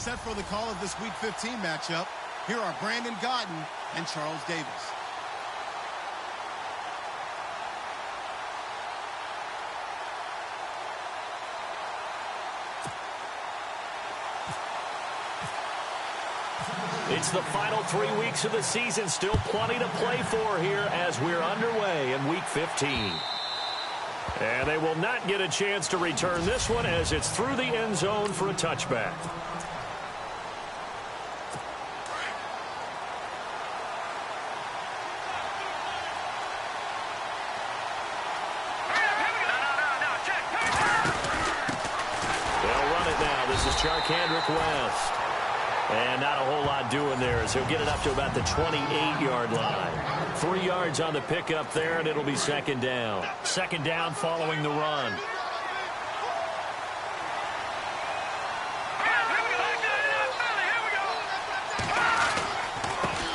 Set for the call of this Week 15 matchup, here are Brandon Gaudin and Charles Davis. It's the final 3 weeks of the season. Still plenty to play for here as we're underway in Week 15. And they will not get a chance to return this one as it's through the end zone for a touchback. They'll run it now. This is Charkandrick West. And not a whole lot doing there as he'll get it up to about the 28-yard line. 3 yards on the pickup there, and it'll be second down. Second down following the run.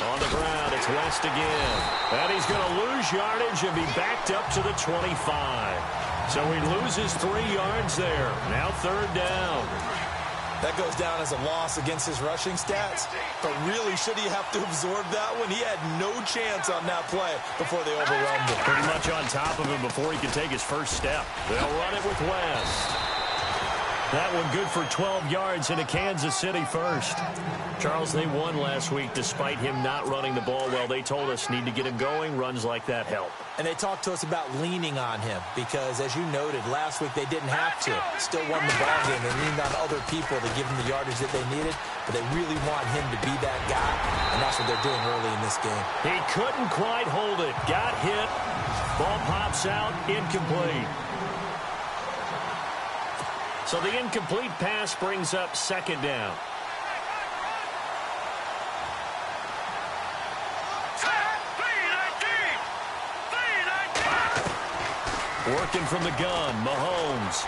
On the ground, it's West again. And he's going to lose yardage and be backed up to the 25. So he loses 3 yards there. Now third down. That goes down as a loss against his rushing stats. But really, should he have to absorb that one? He had no chance on that play before they overwhelmed him. Pretty much on top of him before he could take his first step. They'll run it with West. That one good for 12 yards into Kansas City first. Charles, they won last week despite him not running the ball well. They told us need to get him going. Runs like that help. And they talked to us about leaning on him because, as you noted, last week they didn't have to. Still won the ball game. They leaned on other people to give them the yardage that they needed, but they really want him to be that guy, and that's what they're doing early in this game. He couldn't quite hold it. Got hit. Ball pops out. Incomplete. So the incomplete pass brings up second down. Working from the gun, Mahomes.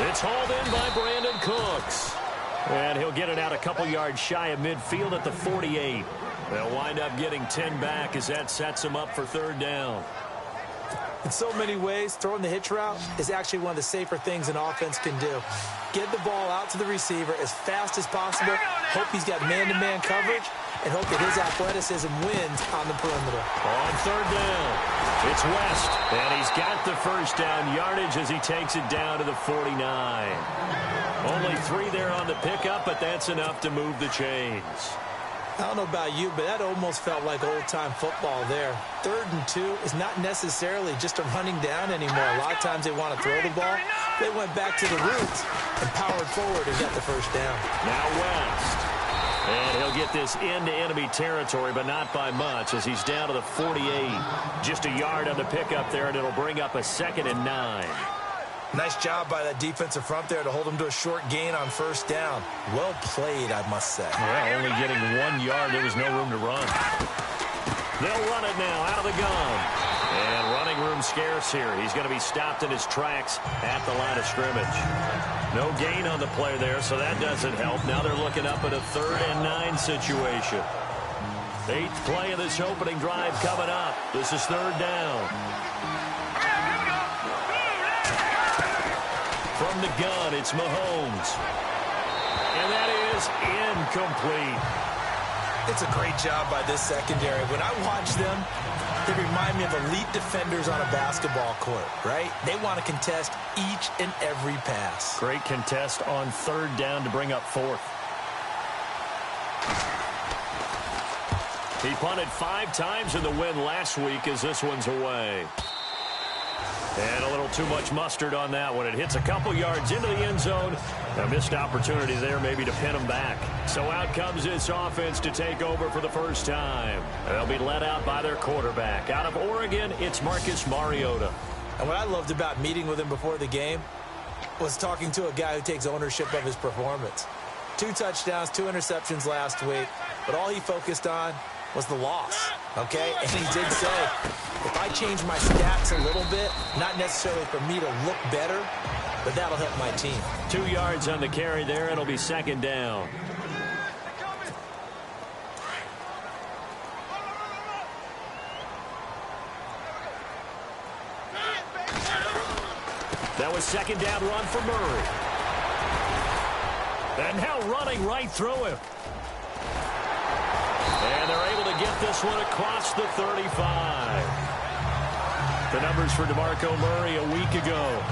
It's hauled in by Brandon Cooks. And he'll get it out a couple yards shy of midfield at the 48. They'll wind up getting 10 back as that sets them up for third down. In so many ways, throwing the hitch route is actually one of the safer things an offense can do. Get the ball out to the receiver as fast as possible, hope he's got man-to-man coverage, and hope that his athleticism wins on the perimeter. On third down, it's West, and he's got the first down yardage as he takes it down to the 49. Only 3 there on the pickup, but that's enough to move the chains. I don't know about you, but that almost felt like old-time football there. 3rd and 2 is not necessarily just a running down anymore. A lot of times they want to throw the ball. They went back to the roots and powered forward and got the first down. Now West. And he'll get this into enemy territory, but not by much as he's down to the 48. Just a yard on the pickup there, and it'll bring up a 2nd and 9. Nice job by that defensive front there to hold him to a short gain on first down. Well played, I must say. Well, only getting 1 yard. There was no room to run. They'll run it now out of the gun. And running room scarce here. He's going to be stopped in his tracks at the line of scrimmage. No gain on the play there, so that doesn't help. Now they're looking up at a 3rd and 9 situation. 8th play of this opening drive coming up. This is third down. From the gun, it's Mahomes. And that is incomplete. It's a great job by this secondary. When I watch them, they remind me of elite defenders on a basketball court, right? They want to contest each and every pass. Great contest on third down to bring up 4th. He punted 5 times in the win last week as this one's away. And a little too much mustard on that one. It hits a couple yards into the end zone. A missed opportunity there maybe to pin him back. So out comes this offense to take over for the first time. They'll be led out by their quarterback. Out of Oregon, it's Marcus Mariota. And what I loved about meeting with him before the game was talking to a guy who takes ownership of his performance. 2 touchdowns, 2 interceptions last week. But all he focused on was the loss, okay? And he did say, if I change my stats a little bit, not necessarily for me to look better, but that'll help my team. 2 yards on the carry there. It'll be second down. That was second down run for Murray. And now running right through him. And they're able to get this one across the 35. The numbers for DeMarco Murray a week ago.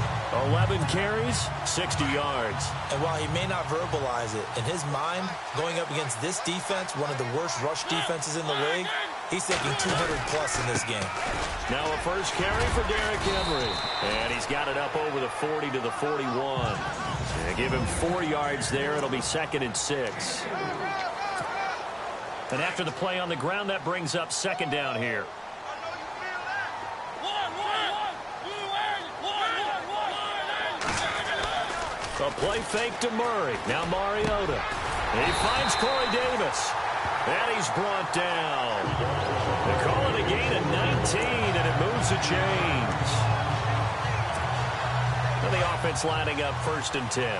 11 carries, 60 yards. And while he may not verbalize it, in his mind, going up against this defense, one of the worst rush defenses in the league, he's thinking 200-plus in this game. Now a first carry for Derrick Henry. And he's got it up over the 40 to the 41. And give him 4 yards there. It'll be 2nd and 6. And after the play on the ground, that brings up 2nd down here. A play fake to Murray. Now Mariota. He finds Corey Davis. And he's brought down. They call it a gain of 19, and it moves the chains. And the offense lining up 1st and 10.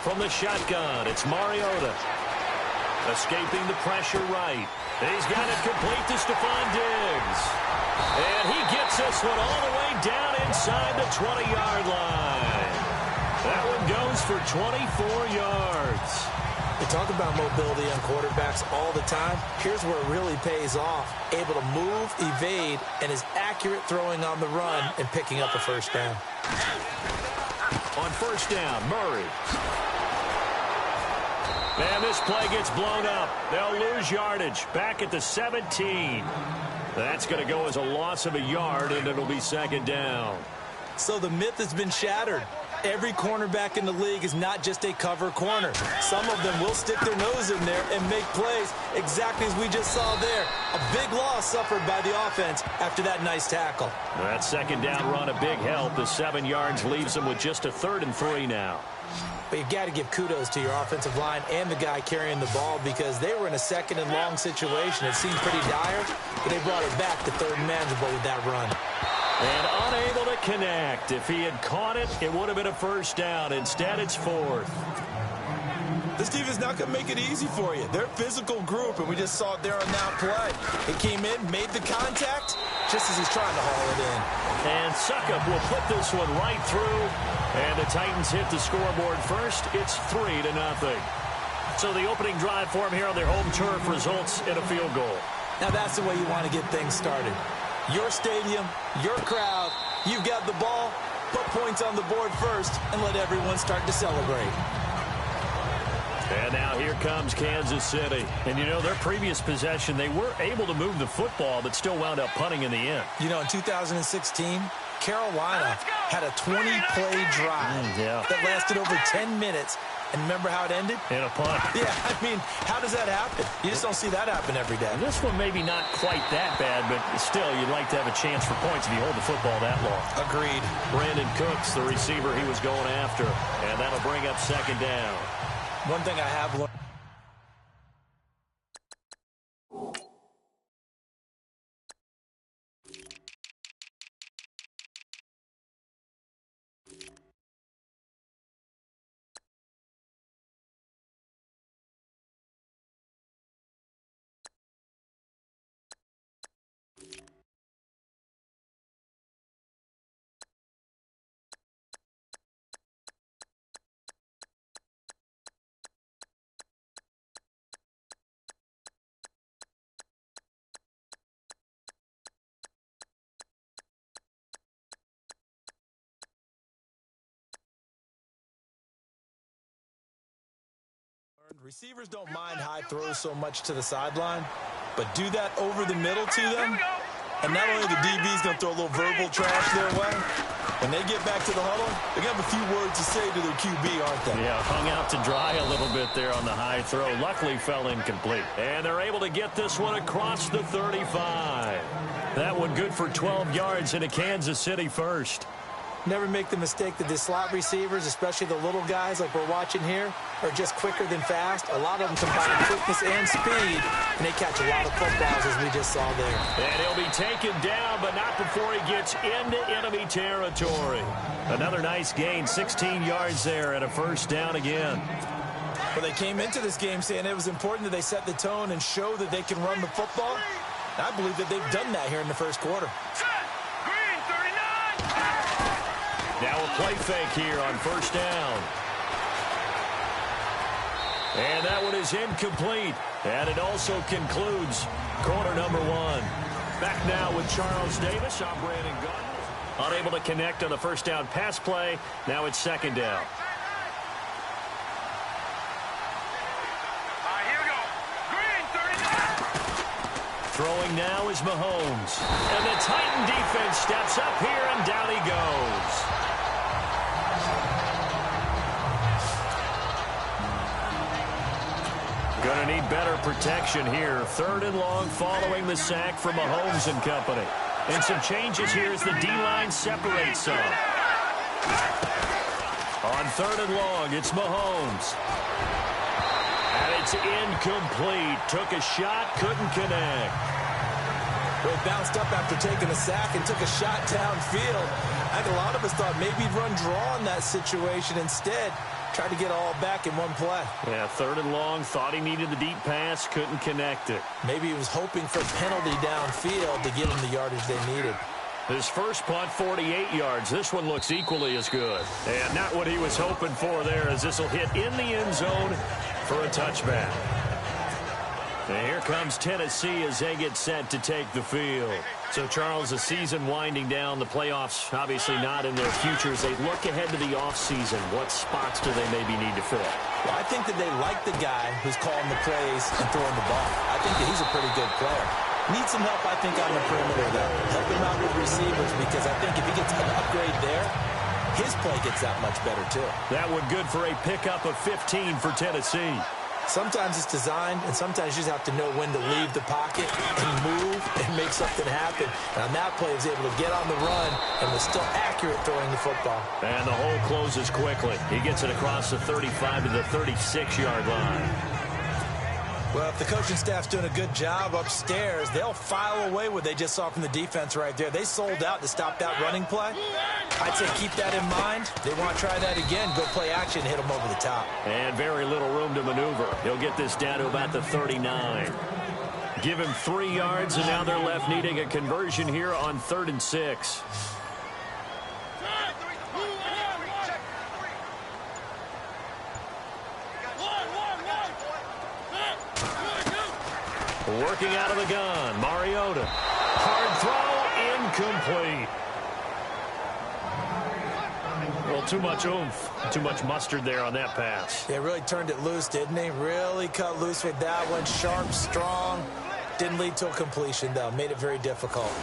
From the shotgun, it's Mariota. Escaping the pressure right. He's got it complete to Stephon Diggs. And he gets this one all the way down inside the 20-yard line. That one goes for 24 yards. We talk about mobility on quarterbacks all the time. Here's where it really pays off. Able to move, evade, and is accurate throwing on the run and picking up a first down. On first down, Murray. And this play gets blown up. They'll lose yardage. Back at the 17. That's going to go as a loss of a yard, and it'll be 2nd down. So the myth has been shattered. Every cornerback in the league is not just a cover corner. Some of them will stick their nose in there and make plays exactly as we just saw there. A big loss suffered by the offense after that nice tackle. That 2nd down run, a big help. The 7 yards leaves them with just a 3rd and 3 now. But you've got to give kudos to your offensive line and the guy carrying the ball because they were in a 2nd and long situation. It seemed pretty dire, but they brought it back to 3rd and manageable with that run. And unable to connect. If he had caught it, it would have been a first down. Instead, it's 4th. This defense not going to make it easy for you. They're a physical group, and we just saw it there on that play. He came in, made the contact, just as he's trying to haul it in. And Suckup will put this one right through. And the Titans hit the scoreboard first. It's 3-0. So the opening drive for them here on their home turf results in a field goal. Now that's the way you want to get things started. Your stadium, your crowd, you've got the ball, put points on the board first, and let everyone start to celebrate. And now here comes Kansas City. And, you know, their previous possession, they were able to move the football, but still wound up punting in the end. You know, in 2016, Carolina had a 20-play drive that lasted over 10 minutes. And remember how it ended? In a punt. Yeah, I mean, how does that happen? You just don't see that happen every day. And this one maybe not quite that bad, but still, you'd like to have a chance for points if you hold the football that long. Agreed. Brandon Cooks, the receiver he was going after. And that'll bring up 2nd down. One thing I have learned. Receivers don't mind high throws so much to the sideline, but do that over the middle to them, and not only the DB's going to throw a little verbal trash their way, when they get back to the huddle, they're going to have a few words to say to their QB, aren't they? Yeah, hung out to dry a little bit there on the high throw. Luckily fell incomplete. And they're able to get this one across the 35. That one good for 12 yards into Kansas City first. Never make the mistake that the slot receivers, especially the little guys like we're watching here, are just quicker than fast. A lot of them combine quickness and speed, and they catch a lot of footballs, as we just saw there. And he'll be taken down, but not before he gets into enemy territory. Another nice gain, 16 yards there, and a first down again. Well, they came into this game saying it was important that they set the tone and show that they can run the football. I believe that they've done that here in the first quarter. Green 39. Now a play fake here on first down. And that one is incomplete. And it also concludes quarter number one. Back now with Charles Davis. I'm Brandon Gunn. Unable to connect on the first down pass play. Now it's second down. Here we go. Green 39. Throwing now is Mahomes. And the Titan defense steps up here, and down he goes. Going to need better protection here. Third and long following the sack from Mahomes and company. And some changes here as the D-line separates some. On third and long, it's Mahomes. And it's incomplete. Took a shot, couldn't connect. Well, he bounced up after taking a sack and took a shot downfield. I think a lot of us thought maybe he'd run draw in that situation instead. Tried to get all back in one play. Yeah, third and long, thought he needed the deep pass, couldn't connect it. Maybe he was hoping for a penalty downfield to give him the yardage they needed. His first punt, 48 yards. This one looks equally as good. And not what he was hoping for there, as this will hit in the end zone for a touchback. And here comes Tennessee as they get set to take the field. So, Charles, the season winding down, the playoffs obviously not in their futures. They look ahead to the offseason. What spots do they maybe need to fill? Well, I think that they like the guy who's calling the plays and throwing the ball. I think that he's a pretty good player. Needs some help, I think, on the perimeter, though. Help him out with receivers, because I think if he gets an upgrade there, his play gets that much better, too. That one good for a pickup of 15 for Tennessee. Sometimes it's designed, and sometimes you just have to know when to leave the pocket and move and make something happen. And on that play, he was able to get on the run and was still accurate throwing the football. And the hole closes quickly. He gets it across the 35 to the 36-yard line. Well, if the coaching staff's doing a good job upstairs, they'll file away what they just saw from the defense right there. They sold out to stop that running play. I'd say keep that in mind. They want to try that again. Go play action, hit them over the top. And very little room to maneuver. He'll get this down to about the 39. Give him 3 yards, and now they're left needing a conversion here on 3rd and 6. Working out of the gun, Mariota. Hard throw, incomplete. Well, too much oomph, too much mustard there on that pass. They really turned it loose, didn't he? Really cut loose with that one. Sharp, strong. Didn't lead to a completion, though. Made it very difficult.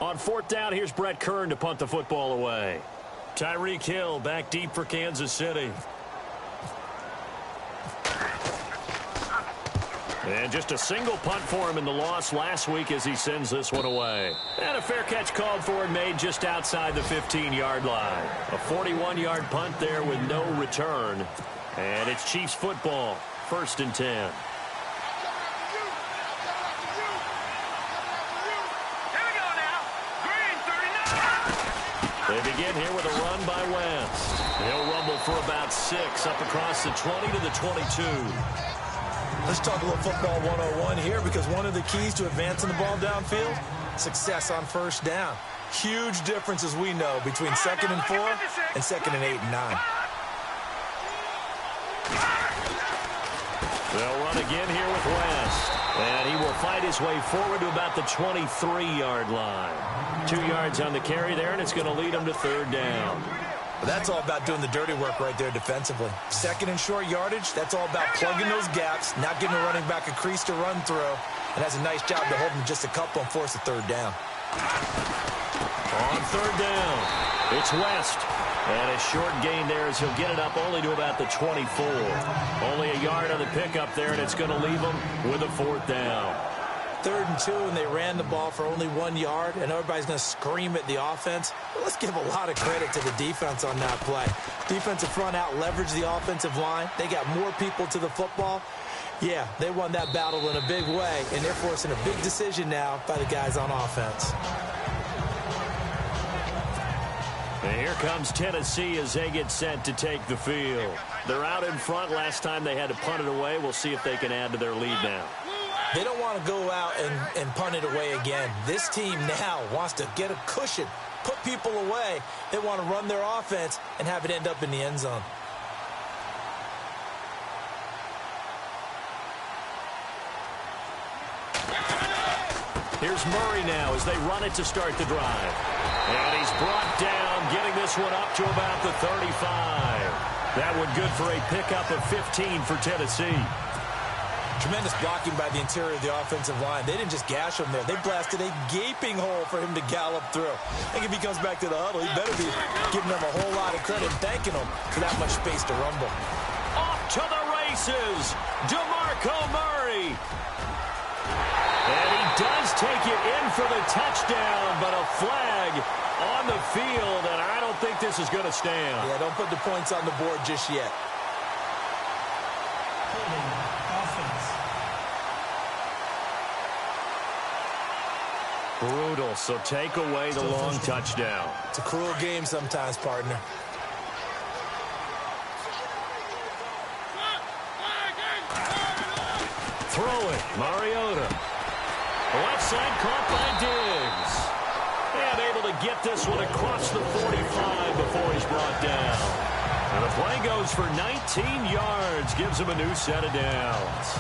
On 4th down, here's Brett Kern to punt the football away. Tyreek Hill back deep for Kansas City. And just a single punt for him in the loss last week as he sends this one away. And a fair catch called for and made just outside the 15-yard line. A 41-yard punt there with no return. And it's Chiefs football, 1st and 10. They begin here with a run by Wentz. He'll rumble for about 6 up across the 20 to the 22. Let's talk a little football 101 here, because one of the keys to advancing the ball downfield, success on first down. Huge difference, as we know, between 2nd and 4 and 2nd and 8 and 9. They'll run again here with West. And he will fight his way forward to about the 23-yard line. 2 yards on the carry there, and it's going to lead him to 3rd down. But that's all about doing the dirty work right there defensively. 2nd and short yardage, that's all about plugging those gaps, not giving a running back a crease to run through, and has a nice job to hold him just a couple and force a 3rd down. On 3rd down, it's West. And a short gain there as he'll get it up only to about the 24. Only a yard on the pickup there, and it's going to leave him with a 4th down. 3rd and 2, and they ran the ball for only 1 yard, and everybody's going to scream at the offense. But let's give a lot of credit to the defense on that play. Defensive front out leveraged the offensive line. They got more people to the football. Yeah, they won that battle in a big way, and they're forcing a big decision now by the guys on offense. And here comes Tennessee as they get set to take the field. They're out in front. Last time they had to punt it away. We'll see if they can add to their lead now. They don't want to go out and punt it away again. This team now wants to get a cushion, put people away. They want to run their offense and have it end up in the end zone. Here's Murray now as they run it to start the drive. And he's brought down, getting this one up to about the 35. That one good for a pickup of 15 for Tennessee. Tremendous blocking by the interior of the offensive line. They didn't just gash him there. They blasted a gaping hole for him to gallop through. I think if he comes back to the huddle, he better be giving them a whole lot of credit and thanking them for that much space to rumble. Off to the races, DeMarco Murray. And he does take it in for the touchdown, but a flag on the field, and I don't think this is going to stand. Yeah, don't put the points on the board just yet. Brutal, so take away the long touchdown. It's a cruel game sometimes, partner. Throw it, Mariota. Left side caught by Diggs. And able to get this one across the 45 before he's brought down. And the play goes for 19 yards, gives him a new set of downs.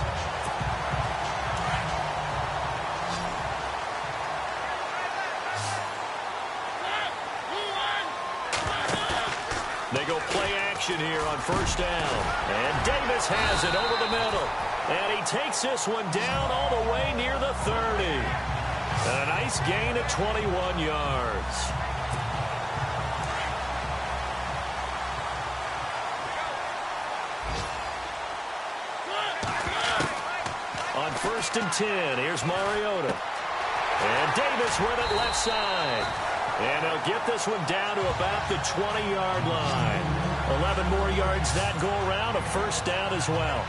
They go play action here on 1st down. And Davis has it over the middle. And he takes this one down all the way near the 30. And a nice gain of 21 yards. On 1st and 10, here's Mariota. And Davis with it left side. And they'll get this one down to about the 20-yard line. 11 more yards that go around, a 1st down as well.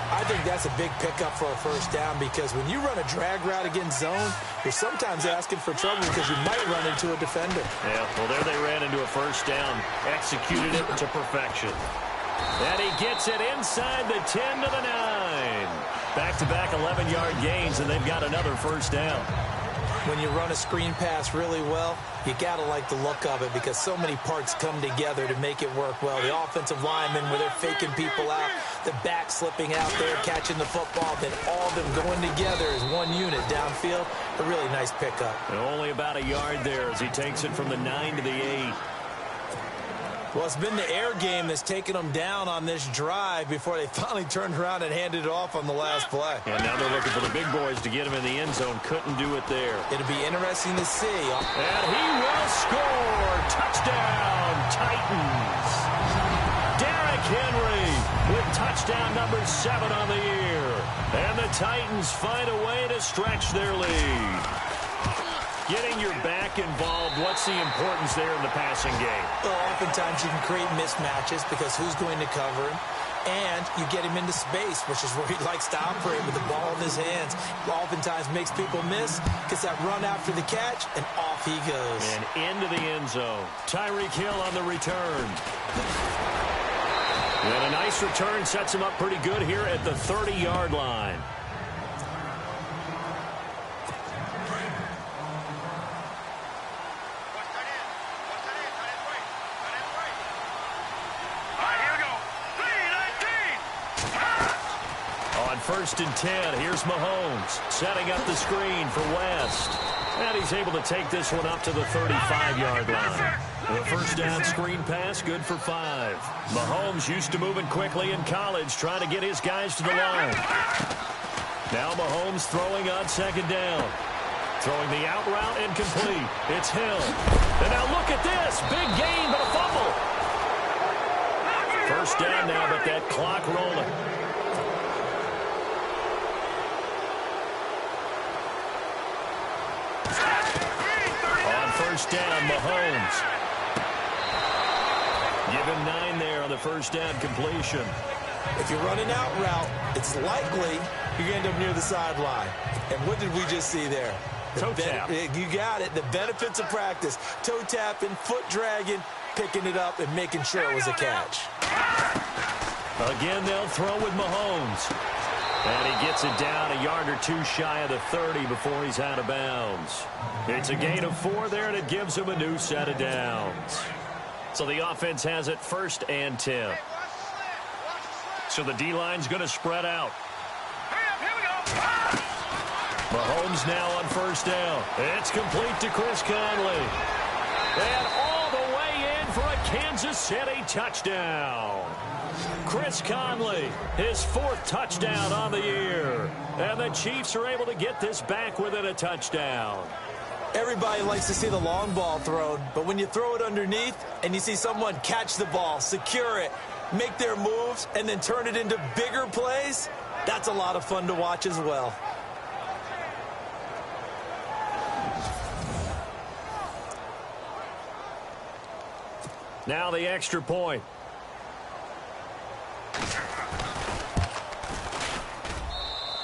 I think that's a big pickup for a 1st down because when you run a drag route against zone, you're sometimes asking for trouble because you might run into a defender. Yeah, well, there they ran into a 1st down, executed it to perfection. And he gets it inside the 10 to the 9. Back-to-back 11-yard gains, and they've got another 1st down. When you run a screen pass really well, you got to like the look of it because so many parts come together to make it work well. The offensive linemen where they're faking people out, the back slipping out there, catching the football, then all of them going together as one unit downfield. A really nice pickup. And only about a yard there as he takes it from the 9 to the 8. Well, it's been the air game that's taken them down on this drive before they finally turned around and handed it off on the last play. And now they're looking for the big boys to get him in the end zone. Couldn't do it there. It'll be interesting to see. And he will score. Touchdown, Titans. Derrick Henry with touchdown number 7 on the year. And the Titans find a way to stretch their lead. Getting your back involved, what's the importance there in the passing game? Well, oftentimes you can create mismatches because who's going to cover him? And you get him into space, which is where he likes to operate with the ball in his hands. Oftentimes makes people miss, gets that run after the catch, and off he goes. And into the end zone. Tyreek Hill on the return. And a nice return sets him up pretty good here at the 30-yard line. On 1st and 10, here's Mahomes setting up the screen for West. And he's able to take this one up to the 35-yard line. The 1st down screen pass, good for 5. Mahomes used to moving quickly in college, trying to get his guys to the line. Now Mahomes throwing on 2nd down. Throwing the out route and complete. It's Hill. And now look at this. Big gain, but a fumble. First down now, but that clock rolling. On first down, Mahomes. Give him 9 there on the first down completion. If you're running out route, it's likely you're going to end up near the sideline. And what did we just see there? Toe tap. You got it. The benefits of practice. Toe tapping, foot dragging, picking it up, and making sure it was a catch. Again, they'll throw with Mahomes. And he gets it down a yard or 2 shy of the 30 before he's out of bounds. It's a gain of 4 there, and it gives him a new set of downs. So the offense has it 1st and 10. So the D-line's going to spread out. Here we go. Mahomes now on first down. It's complete to Chris Conley. And all the way in for a Kansas City touchdown. Chris Conley, his 4th touchdown on the year. And the Chiefs are able to get this back within a touchdown. Everybody likes to see the long ball thrown, but when you throw it underneath and you see someone catch the ball, secure it, make their moves, and then turn it into bigger plays, that's a lot of fun to watch as well. Now the extra point.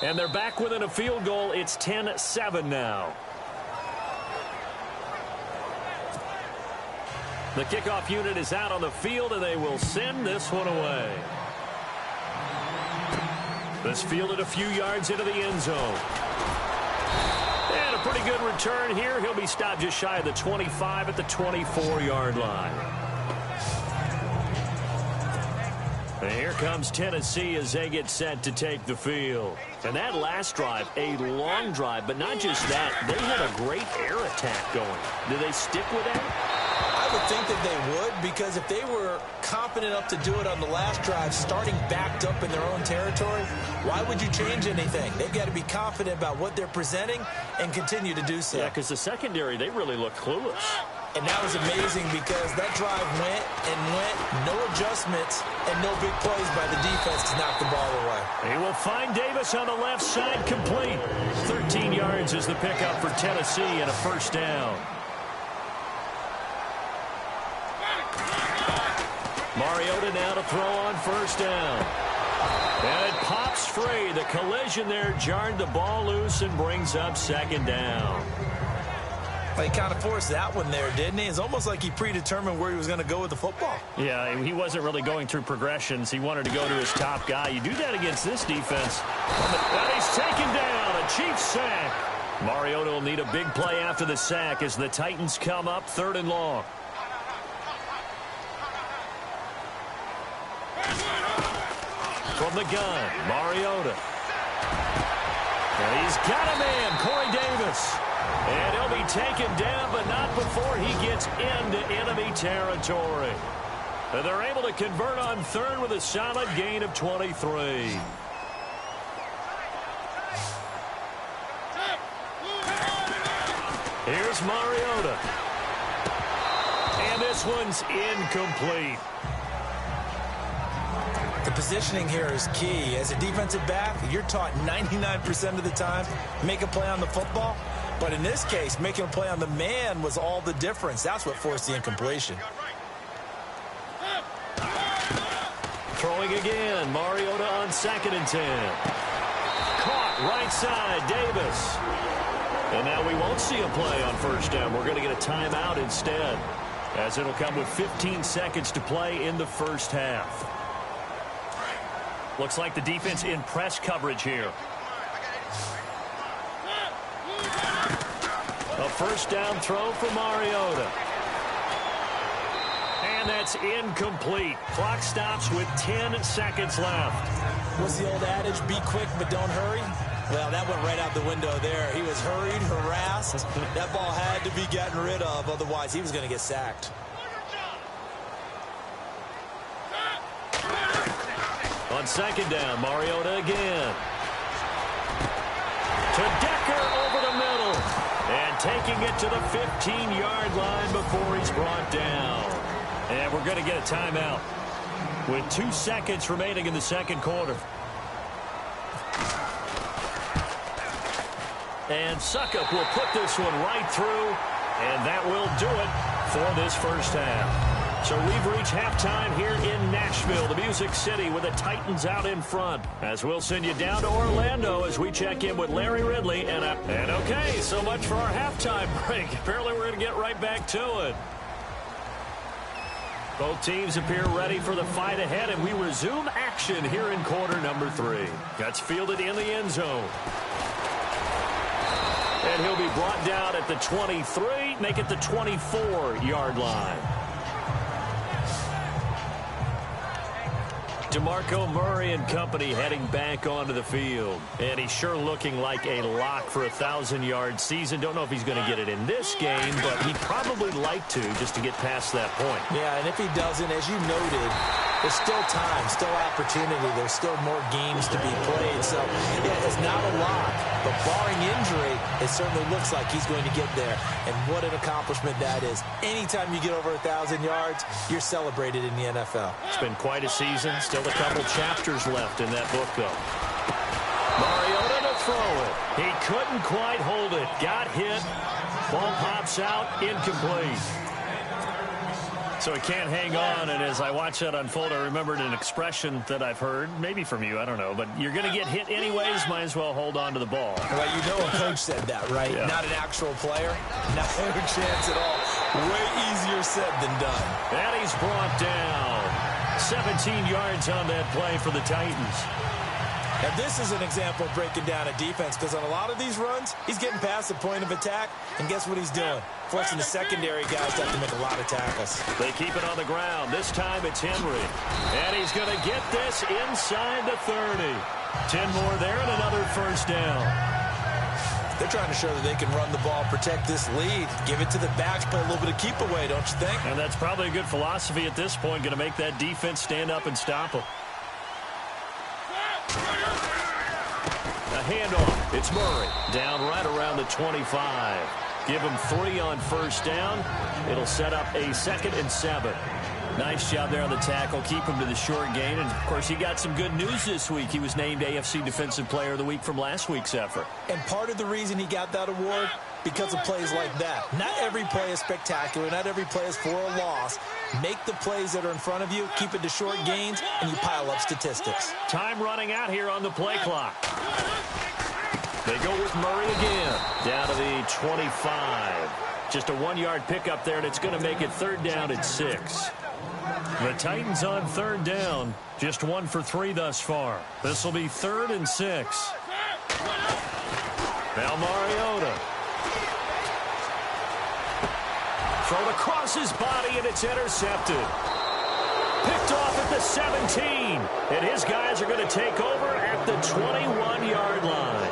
And they're back within a field goal. It's 10-7 now. The kickoff unit is out on the field, and they will send this one away. This fielded a few yards into the end zone. And a pretty good return here. He'll be stopped just shy of the 25 at the 24-yard line. And here comes Tennessee as they get set to take the field. And that last drive, a long drive, but not just that. They had a great air attack going. Do they stick with that? I would think that they would, because if they were confident enough to do it on the last drive, starting backed up in their own territory, why would you change anything? They've got to be confident about what they're presenting and continue to do so. Yeah, because the secondary, they really look clueless. And that was amazing because that drive went and went, no adjustments, and no big plays by the defense to knock the ball away. He will find Davis on the left side, complete. 13 yards is the pickup for Tennessee and a first down. Mariota now to throw on first down. And it pops free. The collision there jarred the ball loose and brings up second down. Well, he kind of forced that one there, didn't he? It's almost like he predetermined where he was going to go with the football. Yeah, he wasn't really going through progressions. He wanted to go to his top guy. You do that against this defense. And he's taken down. A Chiefs sack. Mariota will need a big play after the sack as the Titans come up 3rd and long. From the gun, Mariota. And he's got a man, Corey Davis. And he'll be taken down, but not before he gets into enemy territory. And they're able to convert on 3rd with a solid gain of 23. Here's Mariota. And this one's incomplete. The positioning here is key. As a defensive back, you're taught 99% of the time, make a play on the football. But in this case, making a play on the man was all the difference. That's what forced the incompletion. Throwing again, Mariota on 2nd and 10. Caught right side, Davis. And now we won't see a play on first down. We're going to get a timeout instead, as it'll come with 15 seconds to play in the first half. Looks like the defense in press coverage here. A first down throw for Mariota. And that's incomplete. Clock stops with 10 seconds left. What's the old adage? Be quick, but don't hurry. Well, that went right out the window there. He was hurried, harassed. That ball had to be gotten rid of. Otherwise, he was going to get sacked. On 2nd down, Mariota again. To Decker over the middle. taking it to the 15-yard line before he's brought down. And we're going to get a timeout with 2 seconds remaining in the second quarter. And Suckup will put this one right through, and that will do it for this first half. So we've reached halftime here in Nashville, the Music City, with the Titans out in front. As we'll send you down to Orlando as we check in with Larry Ridley. And okay, so much for our halftime break. Apparently we're going to get right back to it. Both teams appear ready for the fight ahead, and we resume action here in quarter number 3. That's fielded in the end zone. And he'll be brought down at the 23, make it the 24-yard line. DeMarco Murray and company heading back onto the field. And he's sure looking like a lock for a 1,000-yard season. Don't know if he's going to get it in this game, but he'd probably like to just to get past that point. Yeah, and if he doesn't, as you noted, there's still time, still opportunity. There's still more games to be played. So, yeah, it's not a lock, but barring injury, it certainly looks like he's going to get there. And what an accomplishment that is. Anytime you get over 1,000 yards, you're celebrated in the NFL. It's been quite a season. Still a couple chapters left in that book, though. Mariota to throw it. He couldn't quite hold it. Got hit. Ball pops out. Incomplete. So he can't hang on, and as I watch that unfold, I remembered an expression that I've heard, maybe from you, I don't know, but you're going to get hit anyways, might as well hold on to the ball. Well, you know a coach said that, right? Yeah. Not an actual player. No chance at all. Way easier said than done. And he's brought down. 17 yards on that play for the Titans. And this is an example of breaking down a defense, because on a lot of these runs, he's getting past the point of attack, and guess what he's doing? Forcing the secondary guys to have to make a lot of tackles. They keep it on the ground. This time it's Henry. And he's going to get this inside the 30. 10 more there and another first down. They're trying to show that they can run the ball, protect this lead, give it to the backs, play a little bit of keep away, don't you think? And that's probably a good philosophy at this point, going to make that defense stand up and stop them. A handoff. It's Murray. Down right around the 25. Give him 3 on first down. It'll set up a 2nd and 7. Nice job there on the tackle. Keep him to the short gain. And, of course, he got some good news this week. He was named AFC Defensive Player of the Week from last week's effort. And part of the reason he got that award, because of plays like that. Not every play is spectacular. Not every play is for a loss. Make the plays that are in front of you, keep it to short gains, and you pile up statistics. Time running out here on the play clock. They go with Murray again. Down to the 25. Just a 1-yard pickup there, and it's going to make it 3rd down at 6. The Titans on 3rd down. Just 1 for 3 thus far. This will be 3rd and 6. Now Mariota. Thrown across his body, and it's intercepted. Picked off at the 17. And his guys are going to take over at the 21-yard line.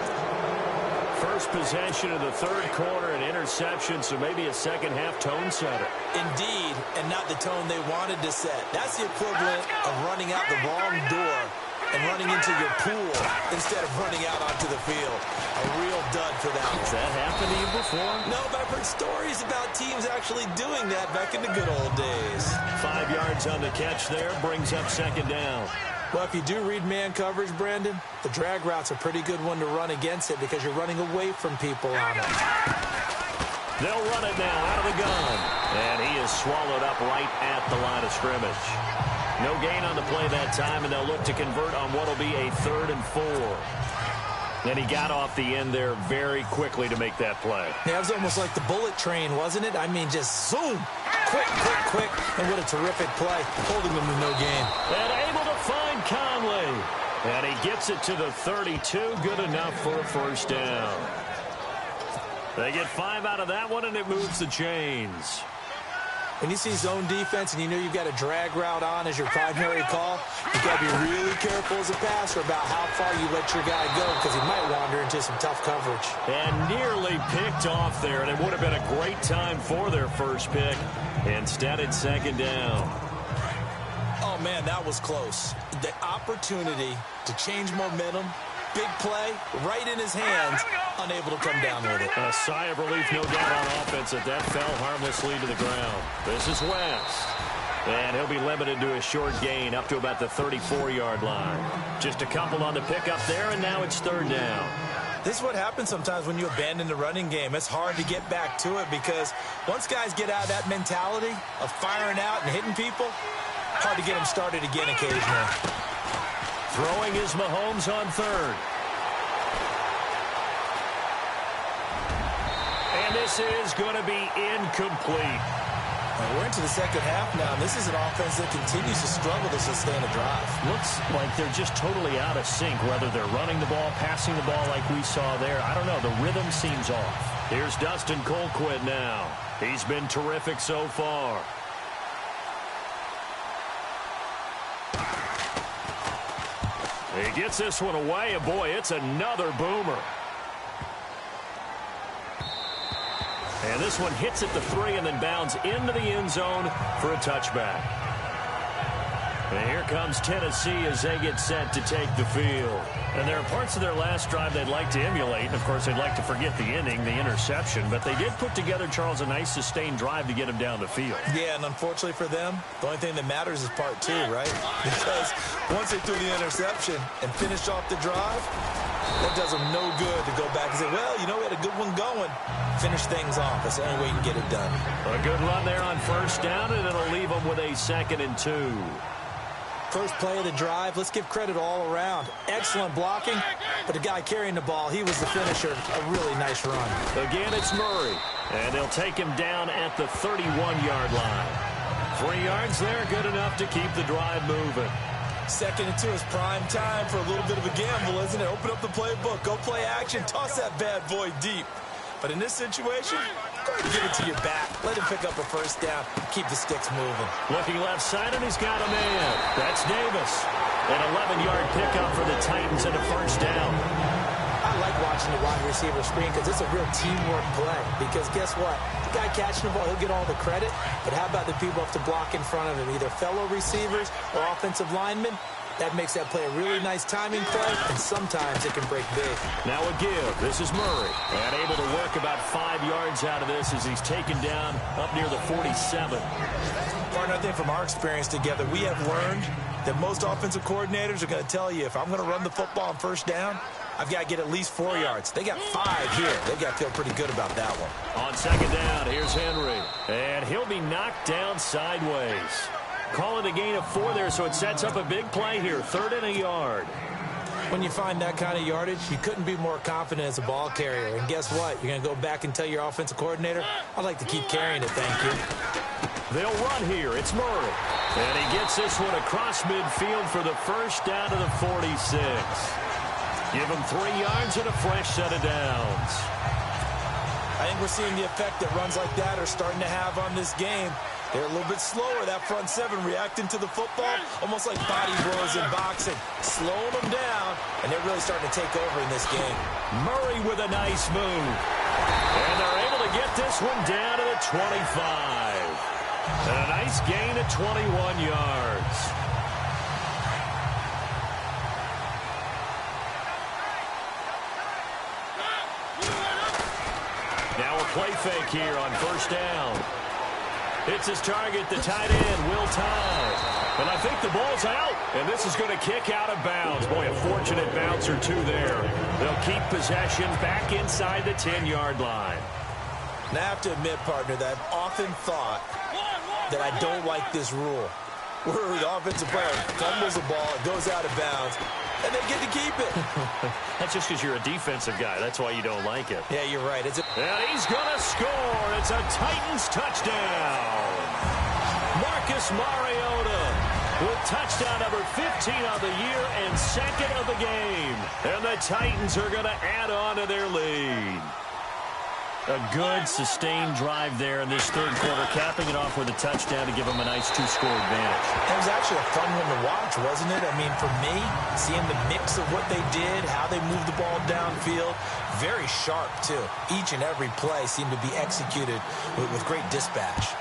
First possession of the 3rd quarter, an interception, so maybe a second-half tone setter. Indeed, and not the tone they wanted to set. That's the equivalent of running out the wrong door and running into your pool instead of running out onto the field. A real dud for that one. Has that happened to you before? No, but I've heard stories about teams actually doing that back in the good old days. 5 yards on the catch there, brings up 2nd down. Well, if you do read man coverage, Brandon, the drag route's a pretty good one to run against it because you're running away from people on it. They'll run it now out of the gun. And he is swallowed up right at the line of scrimmage. No gain on the play that time, and they'll look to convert on what will be a 3rd and 4. And he got off the end there very quickly to make that play. Yeah, it was almost like the bullet train, wasn't it? I mean, just zoom. Quick, quick, quick. And what a terrific play, holding them to no gain. And able to find Conley. And he gets it to the 32. Good enough for a first down. They get 5 out of that one, and it moves the chains. When you see zone defense and you know you've got a drag route on as your primary call, you've got to be really careful as a passer about how far you let your guy go because he might wander into some tough coverage. And nearly picked off there, and it would have been a great time for their first pick. Instead, it's 2nd down. Oh, man, that was close. The opportunity to change momentum, big play, right in his hands, unable to come down with it. A sigh of relief, no doubt, on offense that fell harmlessly to the ground. This is West. And he'll be limited to a short gain up to about the 34-yard line. Just a couple on the pickup there, and now it's third down. This is what happens sometimes when you abandon the running game. It's hard to get back to it because once guys get out of that mentality of firing out and hitting people, hard to get them started again occasionally. Throwing is Mahomes on third. And this is going to be incomplete. We're into the second half now, and this is an offense that continues to struggle to sustain a drive. Looks like they're just totally out of sync, whether they're running the ball, passing the ball like we saw there. I don't know. The rhythm seems off. Here's Dustin Colquitt now. He's been terrific so far. He gets this one away, and boy, it's another boomer. And this one hits at the 3 and then bounds into the end zone for a touchback. And here comes Tennessee as they get set to take the field. And there are parts of their last drive they'd like to emulate. And, of course, they'd like to forget the inning, the interception. But they did put together, Charles, a nice sustained drive to get him down the field. Yeah, and unfortunately for them, the only thing that matters is part 2, right? Because once they threw the interception and finished off the drive, that does them no good to go back and say, well, you know, we had a good one going. Finish things off. That's the only way you can get it done. A good run there on first down, and it'll leave them with a 2nd and 2. First play of the drive, let's give credit all around. Excellent blocking, but the guy carrying the ball, he was the finisher. A really nice run. Again, it's Murray, and they'll take him down at the 31-yard line. 3 yards there, good enough to keep the drive moving. 2nd and 2 is prime time for a little bit of a gamble, isn't it? Open up the playbook, go play action, toss that bad boy deep. But in this situation, go ahead and give it to your back. Let him pick up a first down. Keep the sticks moving. Looking left side, and he's got a man. That's Davis. An 11-yard pickup for the Titans and a first down. I like watching the wide receiver screen because it's a real teamwork play. Because guess what? The guy catching the ball, he'll get all the credit. But how about the people have to block in front of him, either fellow receivers or offensive linemen? That makes that play a really nice timing play, and sometimes it can break big. Now a give. This is Murray. And able to work about 5 yards out of this as he's taken down up near the 47. Partner, I think from our experience together, we have learned that most offensive coordinators are going to tell you, if I'm going to run the football on first down, I've got to get at least 4 yards. They got 5 here. They've got to feel pretty good about that one. On second down, here's Henry. And he'll be knocked down sideways. Calling a gain of 4 there, so it sets up a big play here. 3rd and a yard. When you find that kind of yardage, you couldn't be more confident as a ball carrier. And guess what? You're going to go back and tell your offensive coordinator, I'd like to keep carrying it, thank you. They'll run here. It's Murray. And he gets this one across midfield for the first down to the 46. Give him 3 yards and a fresh set of downs. I think we're seeing the effect that runs like that are starting to have on this game. They're a little bit slower, that front 7, reacting to the football, almost like body blows in boxing, slowing them down, and they're really starting to take over in this game. Murray with a nice move. And they're able to get this one down to the 25. And a nice gain of 21 yards. Now a play fake here on first down. It's his target, the tight end, Will Tye. And I think the ball's out, and this is going to kick out of bounds. Boy, a fortunate bounce or 2 there. They'll keep possession back inside the 10-yard line. Now, I have to admit, partner, that I've often thought that I don't like this rule, where the offensive player fumbles the ball, it goes out of bounds, and they get to keep it. That's just because you're a defensive guy. That's why you don't like it. Yeah, you're right. And he's going to score. It's a Titans touchdown. Marcus Mariota with touchdown number 15 of the year and 2nd of the game. And the Titans are going to add on to their lead. A good, sustained drive there in this 3rd quarter, capping it off with a touchdown to give them a nice 2-score advantage. It was actually a fun one to watch, wasn't it? I mean, for me, seeing the mix of what they did, how they moved the ball downfield, very sharp, too. Each and every play seemed to be executed with great dispatch.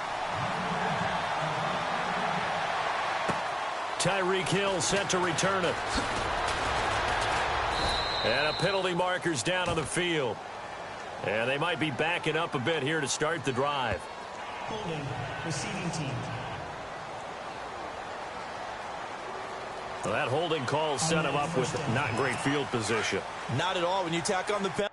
Tyreek Hill set to return it. And a penalty marker's down on the field. And they might be backing up a bit here to start the drive. Holding, receiving team. Well, that holding call set him up with not great field position. Not at all when you tack on the penalty.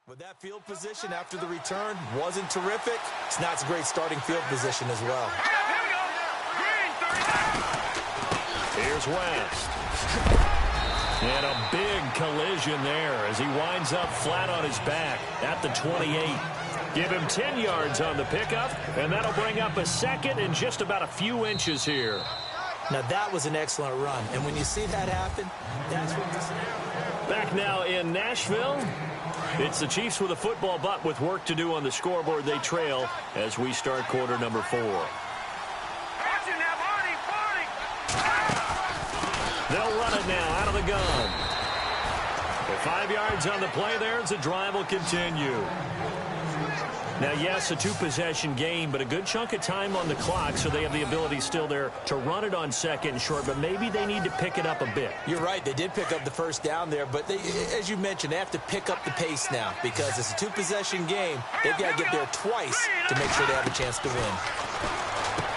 With that field position after the return wasn't terrific. It's not a great starting field position as well. Here we go. Green, 39. Here's West. And a big collision there as he winds up flat on his back at the 28. Give him 10 yards on the pickup, and that'll bring up a second and just about a few inches here. Now, that was an excellent run. And when you see that happen, that's what this is. Back now in Nashville. It's the Chiefs with a football, but with work to do on the scoreboard. They trail as we start quarter number 4. They'll run it now out of the gun. With 5 yards on the play there, the drive will continue. Now, yes, a two-possession game, but a good chunk of time on the clock, so they have the ability still there to run it on second and short, but maybe they need to pick it up a bit. You're right. They did pick up the first down there, but they, as you mentioned, they have to pick up the pace now because it's a two-possession game. They've got to get there twice to make sure they have a chance to win.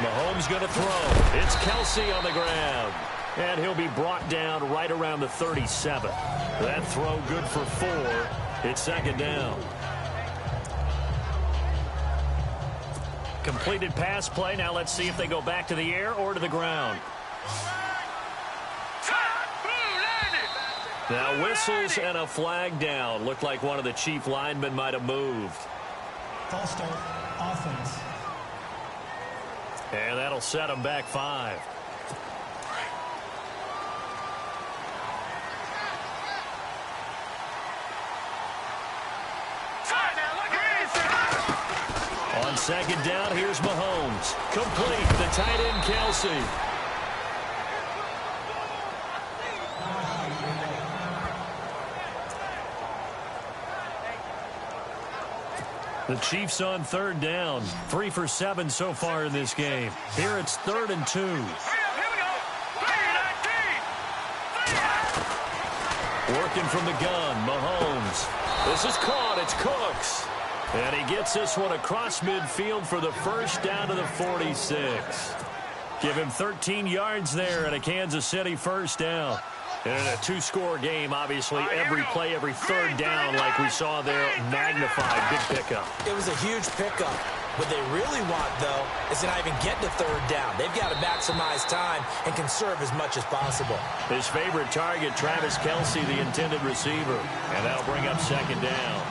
Mahomes going to throw. It's Kelsey on the ground. And he'll be brought down right around the 37. That throw good for 4. It's second down. Completed pass play. Now let's see if they go back to the air or to the ground. Now whistles and a flag down. Looked like one of the Chief linemen might have moved. False start, offense. And that'll set them back 5. On second down, here's Mahomes. Complete, the tight end, Kelsey. The Chiefs on third down. 3 for 7 so far in this game. Here it's 3rd and 2. Working from the gun, Mahomes. This is caught, it's Cooks. And he gets this one across midfield for the first down to the 46. Give him 13 yards there and a Kansas City first down. And in a two-score game, obviously, every play, every third down, like we saw there, magnified. Big pickup. It was a huge pickup. What they really want, though, is to not even get to third down. They've got to maximize time and conserve as much as possible. His favorite target, Travis Kelsey, the intended receiver. And that'll bring up second down.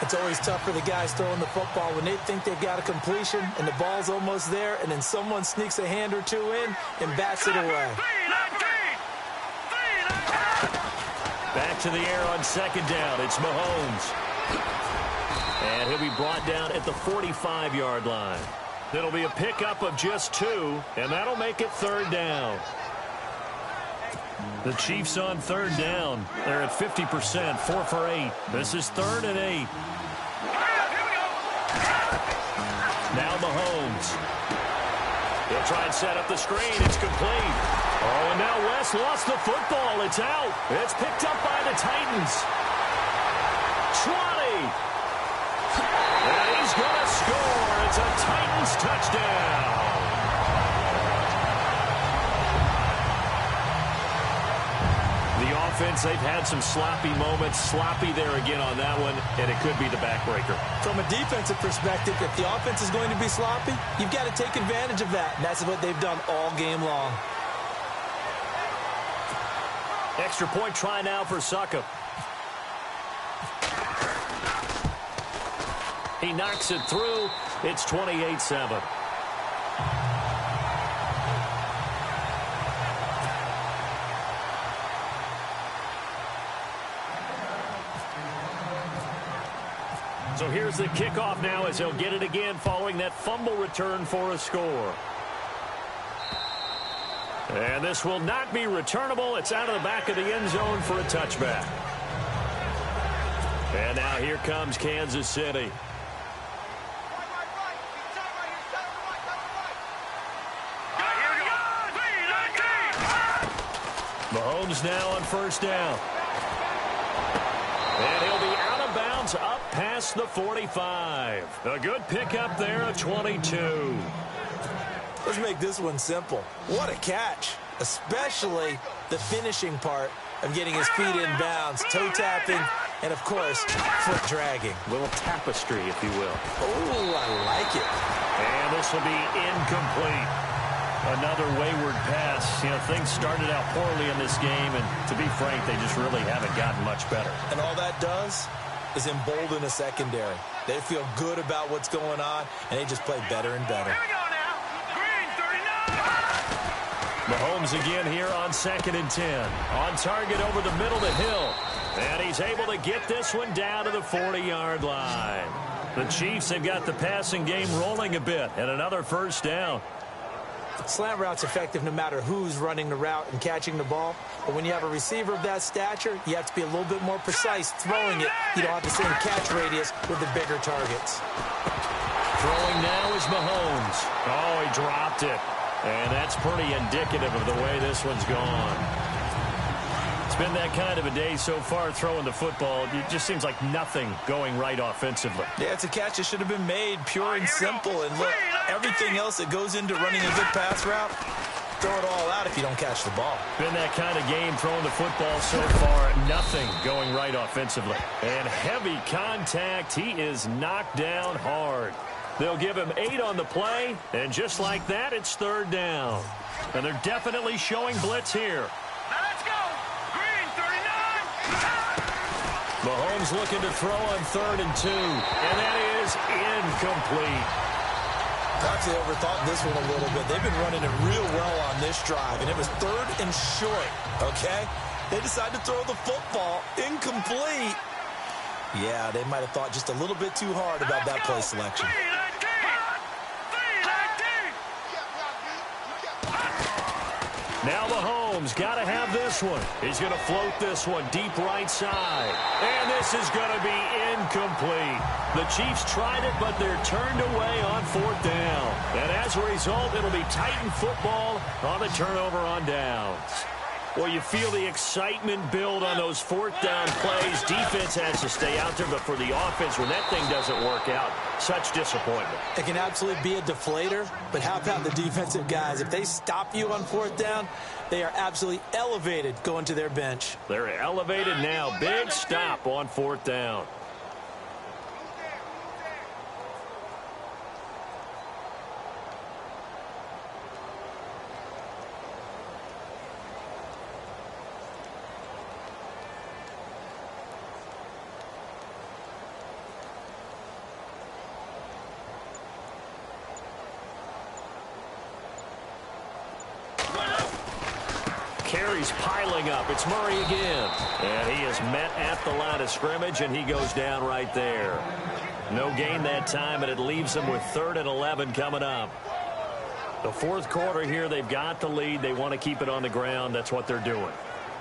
It's always tough for the guys throwing the football when they think they've got a completion and the ball's almost there, and then someone sneaks a hand or two in and bats it away. Back to the air on second down. It's Mahomes. And he'll be brought down at the 45-yard line. It'll be a pickup of just 2, and that'll make it third down. The Chiefs on third down. They're at 50%, 4 for 8. This is 3rd and 8. Now Mahomes. He'll try and set up the screen. It's complete. Oh, and now West lost the football. It's out. It's picked up by the Titans. 20. And he's going to score. It's a Titans touchdown. The offense, they've had some sloppy moments. Sloppy there again on that one, and it could be the backbreaker. From a defensive perspective, if the offense is going to be sloppy, you've got to take advantage of that. And that's what they've done all game long. Extra point try now for Succop. He knocks it through. It's 28-7. So here's the kickoff now as he'll get it again following that fumble return for a score. And this will not be returnable. It's out of the back of the end zone for a touchback. And now here comes Kansas City. Mahomes now on first down. And he'll be out of bounds up past the 45. A good pickup there at 22. Let's make this one simple. What a catch, especially the finishing part of getting his feet in bounds, toe tapping, and, of course, foot dragging. A little tapestry, if you will. Oh, I like it. And this will be incomplete. Another wayward pass. You know, things started out poorly in this game, and to be frank, they just really haven't gotten much better. And all that does is embolden a secondary. They feel good about what's going on, and they just play better and better. Here we go now. Green 39. Mahomes again here on 2nd and 10. On target over the middle to Hill. And he's able to get this one down to the 40-yard line. The Chiefs have got the passing game rolling a bit, and another first down. Slant route's effective no matter who's running the route and catching the ball. But when you have a receiver of that stature, you have to be a little bit more precise throwing it. You don't have the same catch radius with the bigger targets. Throwing now is Mahomes. Oh, he dropped it. And that's pretty indicative of the way this one's gone. It's been that kind of a day so far throwing the football. It just seems like nothing going right offensively. Yeah, it's a catch that should have been made pure and simple. And look, everything else that goes into running a good pass route, throw it all out if you don't catch the ball. Been that kind of game throwing the football so far. Nothing going right offensively. And heavy contact. He is knocked down hard. They'll give him 8 on the play. And just like that, it's 3rd down. And they're definitely showing blitz here. Now let's go. Green 39. Mahomes looking to throw on 3rd and 2. And that is incomplete. Perhaps they overthought this one a little bit. They've been running it real well on this drive, and it was 3rd and short, okay? They decided to throw the football incomplete. Yeah, they might have thought just a little bit too hard about that play selection. Now Mahomes got to have this one. He's going to float this one deep right side. And this is going to be incomplete. The Chiefs tried it, but they're turned away on 4th down. And as a result, it'll be Titan football on the turnover on downs. Well, you feel the excitement build on those 4th down plays. Defense has to stay out there, but for the offense, when that thing doesn't work out, such disappointment. It can absolutely be a deflator, but how about the defensive guys? If they stop you on 4th down, they are absolutely elevated going to their bench. They're elevated now. Big stop on 4th down. Carries piling up. It's Murray again. And he is met at the line of scrimmage, and he goes down right there. No gain that time, and it leaves them with 3rd and 11 coming up. The 4th quarter here, they've got the lead. They want to keep it on the ground. That's what they're doing.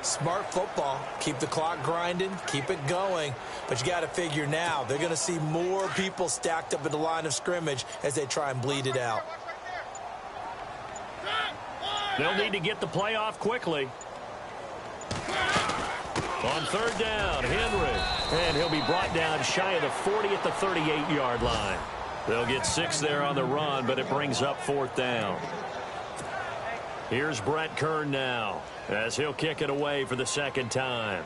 Smart football. Keep the clock grinding. Keep it going. But you got to figure now, they're going to see more people stacked up at the line of scrimmage as they try and bleed it out. They'll need to get the play off quickly. On 3rd down, Henry. And he'll be brought down shy of the 40 at the 38-yard line. They'll get 6 there on the run, but it brings up 4th down. Here's Brett Kern now as he'll kick it away for the 2nd time.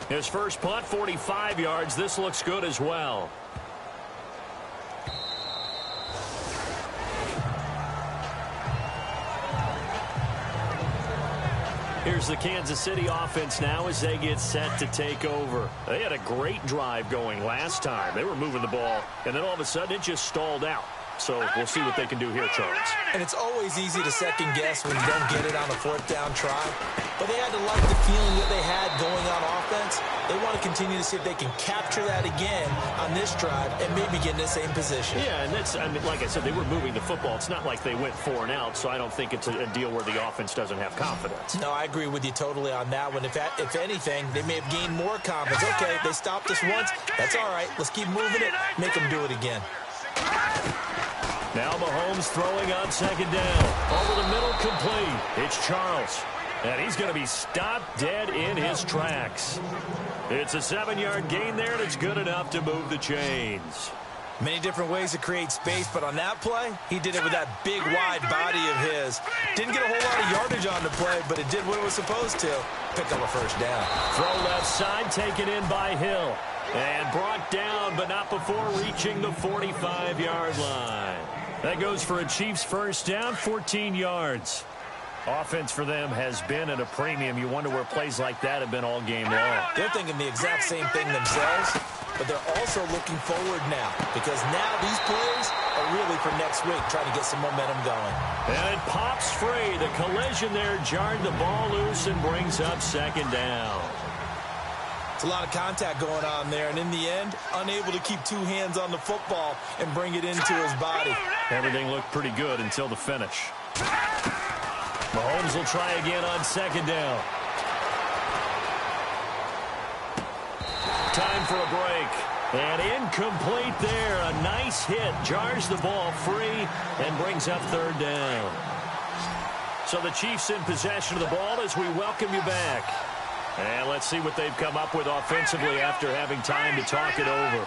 His first punt, 45 yards. This looks good as well. Here's the Kansas City offense now as they get set to take over. They had a great drive going last time. They were moving the ball, and then all of a sudden it just stalled out. So we'll see what they can do here, Charles. And it's always easy to second guess when you don't get it on a fourth down try. But they had to like the feeling that they had going on offense. They want to continue to see if they can capture that again on this drive and maybe get in the same position. Yeah, and that's, I mean, like I said, they were moving the football. It's not like they went 4 and out, so I don't think it's a deal where the offense doesn't have confidence. No, I agree with you totally on that one. If anything, they may have gained more confidence. Okay, they stopped us once. That's all right. Let's keep moving it. Make them do it again. Now Mahomes throwing on second down. Over the middle, complete. It's Charles. And he's going to be stopped dead in his tracks. It's a 7-yard gain there, and it's good enough to move the chains. Many different ways to create space, but on that play, he did it with that big, wide body of his. Didn't get a whole lot of yardage on the play, but it did what it was supposed to. Pick up a first down. Throw left side, taken in by Hill. And brought down, but not before reaching the 45-yard line. That goes for a Chiefs first down, 14 yards. Offense for them has been at a premium. You wonder where plays like that have been all game long. They're thinking the exact same thing themselves, but they're also looking forward now because now these plays are really for next week, trying to get some momentum going. And it pops free. The collision there jarred the ball loose and brings up second down. It's a lot of contact going on there, and in the end, unable to keep 2 hands on the football and bring it into his body. Everything looked pretty good until the finish. Mahomes will try again on second down. Time for a break. And incomplete there. A nice hit. Jars the ball free and brings up third down. So the Chiefs in possession of the ball as we welcome you back. And let's see what they've come up with offensively after having time to talk it over.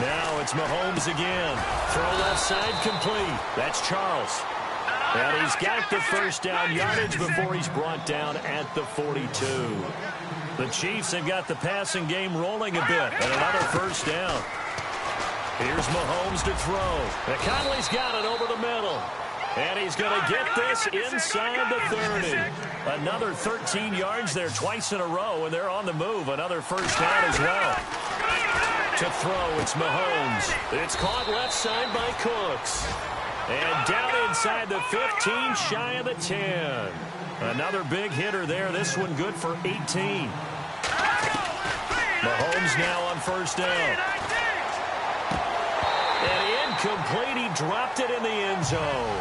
Now it's Mahomes again. Throw left side complete. That's Charles. And he's got the first down yardage before he's brought down at the 42. The Chiefs have got the passing game rolling a bit, and another first down. Here's Mahomes to throw. And Conley's got it over the middle. And he's going to get this inside the 30. Another 13 yards there twice in a row, and they're on the move. Another first down as well. To throw, it's Mahomes. It's caught left side by Cooks. And down inside the 15, shy of the 10. Another big hitter there. This one good for 18. Mahomes now on first down. And incomplete. He dropped it in the end zone.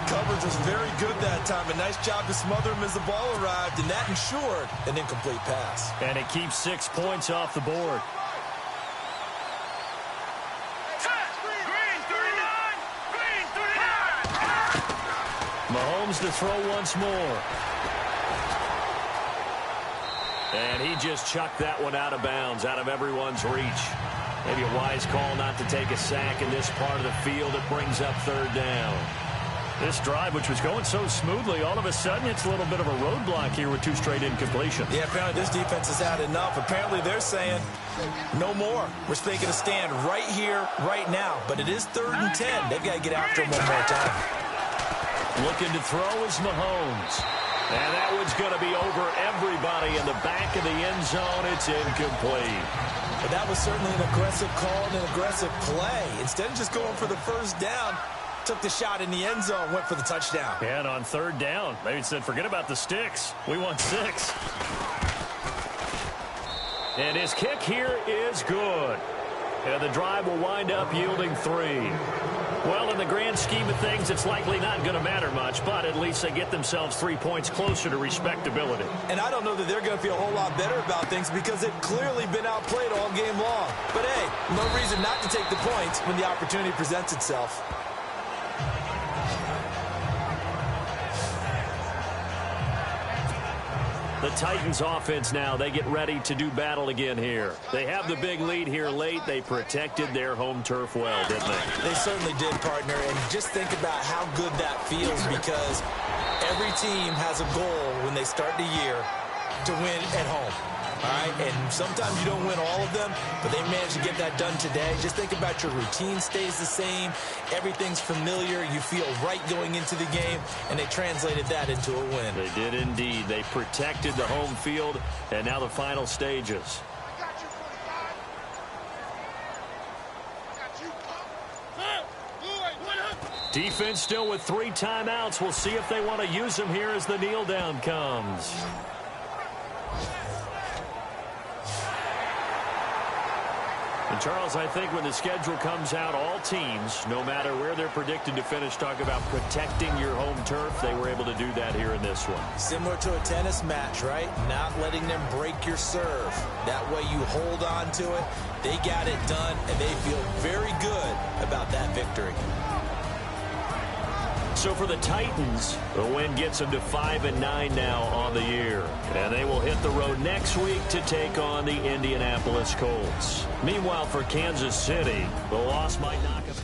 Coverage was very good that time. A nice job to smother him as the ball arrived, and that ensured an incomplete pass. And it keeps 6 points off the board. Mahomes to throw once more. And he just chucked that one out of bounds, out of everyone's reach. Maybe a wise call not to take a sack in this part of the field. It brings up third down. This drive, which was going so smoothly, all of a sudden it's a little bit of a roadblock here with 2 straight incompletions. Yeah, apparently this defense has had enough. Apparently they're saying no more. We're making a stand right here, right now. But it is 3rd and 10. They've got to get after him one more time. Looking to throw is Mahomes. And that one's going to be over everybody in the back of the end zone. It's incomplete. But that was certainly an aggressive call and an aggressive play. Instead of just going for the first down, took the shot in the end zone, went for the touchdown. And on third down, they said, forget about the sticks. We want 6. And his kick here is good. And the drive will wind up yielding 3. Well, in the grand scheme of things, it's likely not going to matter much, but at least they get themselves 3 points closer to respectability. And I don't know that they're going to feel a whole lot better about things because they've clearly been outplayed all game long. But, hey, no reason not to take the points when the opportunity presents itself. The Titans offense now, they get ready to do battle again here. They have the big lead here late. They protected their home turf well, didn't they? They certainly did, partner. And just think about how good that feels because every team has a goal when they start the year to win at home. All right, and sometimes you don't win all of them, but they managed to get that done today. Just think about your routine stays the same. Everything's familiar. You feel right going into the game, and they translated that into a win. They did indeed. They protected the home field, and now the final stages. Defense still with 3 timeouts. We'll see if they want to use them here as the kneel down comes. And Charles, I think when the schedule comes out, all teams, no matter where they're predicted to finish, talk about protecting your home turf. They were able to do that here in this one. Similar to a tennis match, right? Not letting them break your serve. That way you hold on to it. They got it done, and they feel very good about that victory. So for the Titans, the win gets them to 5-9 now on the year. And they will hit the road next week to take on the Indianapolis Colts. Meanwhile, for Kansas City, the loss might knock them.